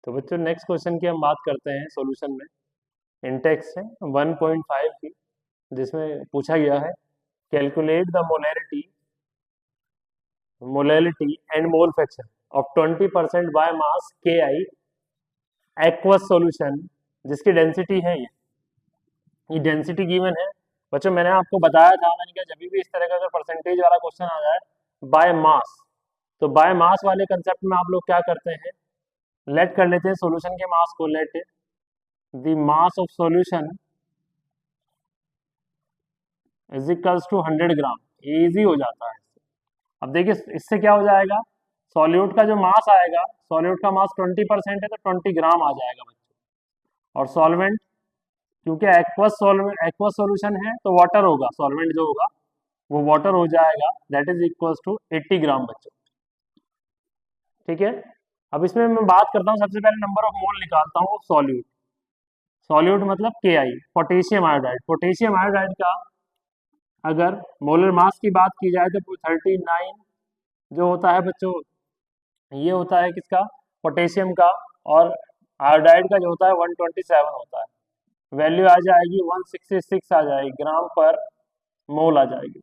तो बच्चों next question की हम बात करते हैं सॉल्यूशन में। इंटेक्स है 1.5 की, जिसमें पूछा गया है calculate the molality and mole fraction of 20% by mass के आई एक्वस सॉल्यूशन, जिसकी डेंसिटी है ये डेंसिटी गिवन है। बच्चों मैंने आपको बताया था, मैंने कहा जब भी इस तरह का अगर परसेंटेज वाला क्वेश्चन आ जाए बाय मास, तो बाय मास वाले कंसेप्ट में आप लोग क्या करते हैं, लेट कर लेते हैं सॉल्यूशन के मास को, let the mass of solution is equals to 100 gram. Easy हो जाता है। अब देखिए इससे क्या हो जाएगा, सॉल्यूट का जो मास आएगा, सॉल्यूट का मास 20% है तो 20 ग्राम आ जाएगा बच्चों। और सॉल्वेंट, क्योंकि एक्वस सॉल्यूशन है तो वाटर होगा, सॉल्वेंट जो होगा वो वाटर हो जाएगा, दैट इज इक्वल्स टू 80 ग्राम बच्चों। ठीक है, अब इसमें मैं बात करता हूँ, सबसे पहले नंबर ऑफ मोल निकालता हूँ सॉल्यूट। सॉल्यूट मतलब के आई, पोटेशियम आयोडाइड। पोटेशियम आयोडाइड का अगर मोलर मास की बात की जाए तो 39 जो होता है बच्चों, ये होता है किसका, पोटेशियम का। और आयोडाइड का जो होता है 127 होता है। वैल्यू आ जाएगी 166 आ जाएगी, ग्राम पर मोल आ जाएगी,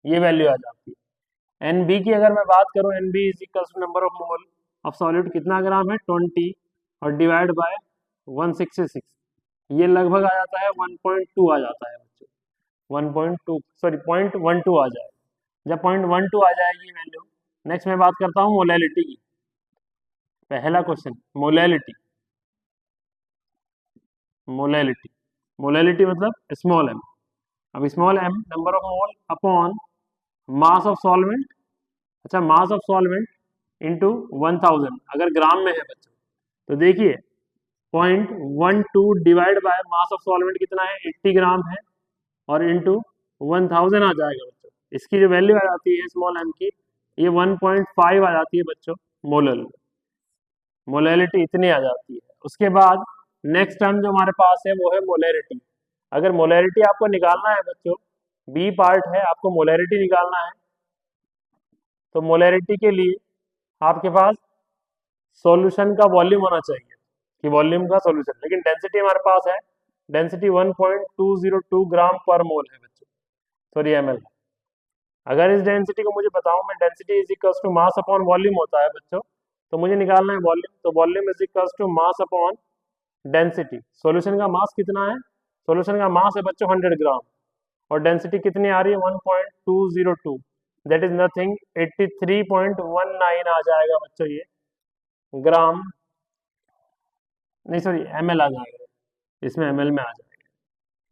ये वैल्यू आ जाती है। एन बी की अगर मैं बात करूं, N B is equal to number of mole of solid, कितना ग्राम है 20, और डिवाइड बाय 166, ये लगभग आ जाता है 1.2 आ जाता है बच्चों, 1.2 सॉरी 0.12 आ जाएगा। जब 0.12 आ जाएगी वैल्यू, नेक्स्ट मैं बात करता हूँ मोलैलिटी की। पहला क्वेश्चन मोलैलिटी, मोलैलिटी मोलैलिटी मतलब स्मॉल एम। अब small M number of mole upon mass of solvent, अच्छा मास ऑफ सॉल्वेंट इंटू 1000 अगर ग्राम में है बच्चों, तो देखिए 0.12 divide by mass of solvent कितना है 80 ग्राम है, और इंटू 1000 आ जाएगा बच्चों। इसकी जो वैल्यू आ जाती है स्मॉल एम की, ये 1.5 आ जाती है बच्चों मोलल, मोलैलिटी इतनी आ जाती है। उसके बाद नेक्स्ट टर्म जो हमारे पास है वो है मोलैरिटी। अगर मोलैरिटी आपको निकालना है बच्चों, बी पार्ट है, आपको मोलैरिटी निकालना है, तो मोलैरिटी के लिए आपके पास सॉल्यूशन का वॉल्यूम होना चाहिए कि वॉल्यूम का सॉल्यूशन, लेकिन डेंसिटी हमारे पास है, डेंसिटी 1.202 ग्राम पर मोल है बच्चों, सॉरी एमएल। अगर इस डेंसिटी को मुझे बताऊं मैं, density is equals to mass upon volume होता है बच्चों, तो मुझे निकालना है वॉल्यूम, तो volume is equals to mass upon density. Solution का मास कितना है, सॉल्यूशन का मास है बच्चों 100 ग्राम, और डेंसिटी कितनी आ रही है 1.202, दैट इज नथिंग 83.19 आ जाएगा बच्चों, ये ग्राम नहीं सॉरी एमएल आ जाएगा, इसमें एमएल में आ जाएगा।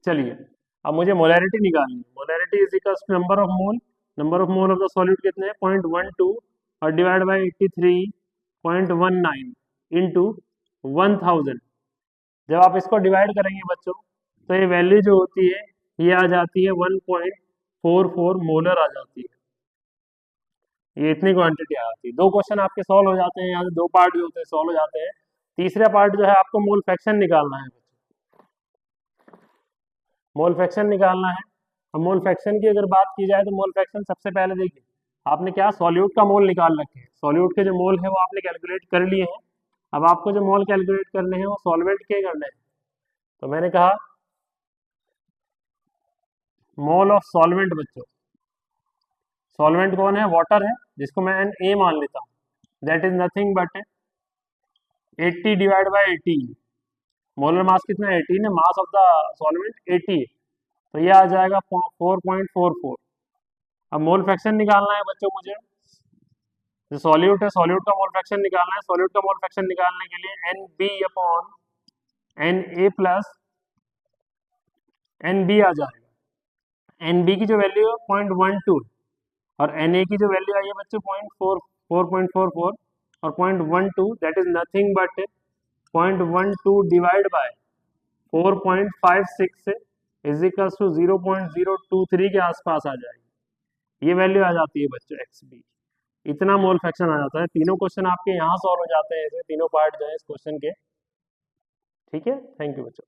चलिए अब मुझे मोलैरिटी निकालनी है। Molarity is equals to number of mole, number of mole of the solute कितने हैं 0.12, और डिवाइड बाय 83.19 इंटू 1000। जब आप इसको डिवाइड करेंगे बच्चों, तो ये वैल्यू जो होती है ये आ जाती है 1.44 मोलर आ जाती है, ये इतनी क्वांटिटी आ जाती है। दो क्वेश्चन आपके सॉल्व हो जाते हैं, यहाँ से दो पार्ट जो होते हैं सॉल्व हो जाते हैं। तीसरा पार्ट जो है आपको मोल फ्रैक्शन निकालना है, मोल फ्रैक्शन निकालना है। अब मोल फ्रैक्शन की अगर बात की जाए तो मोल फ्रैक्शन सबसे पहले देखिए, आपने क्या सॉल्यूट का मोल निकाल रखे हैं, सॉल्यूट के जो मोल है वो आपने कैलकुलेट कर लिए हैं। अब आपको जो मोल कैलकुलेट करने हैं वो सॉल्वेंट के करने हैं, तो मैंने कहा मोल ऑफ सॉल्वेंट बच्चों, सॉल्वेंट कौन है, वाटर है, जिसको मैं एन ए मान लेता हूँ, that is nothing but 80 divide by 18। Molar mass कितना है 18 है, मास ऑफ द सॉल्वेंट 80 है, तो ये आ जाएगा 4.44। अब मोल फ्रैक्शन निकालना है बच्चों मुझे, जो सॉल्यूट है सॉल्यूट का मोल फ्रैक्शन निकालना है। सॉल्यूट का मोल फ्रैक्शन निकालने के लिए n b upon n a plus n b आ जाएगा। एन बी की जो वैल्यू है 0.12, और एन ए की जो वैल्यू आई है बच्चों 4.44, और 0.12 that is nothing but 0.12 divide by 4.56 is equal to 0.023 के आसपास आ जाएगी, ये वैल्यू आ जाती है बच्चों एक्स बी। इतना मोल फ्रैक्शन आ जाता है। तीनों क्वेश्चन आपके यहाँ सॉल्व हो जाते हैं, ऐसे तीनों पार्ट जो है इस क्वेश्चन के। ठीक है, थैंक यू बच्चों।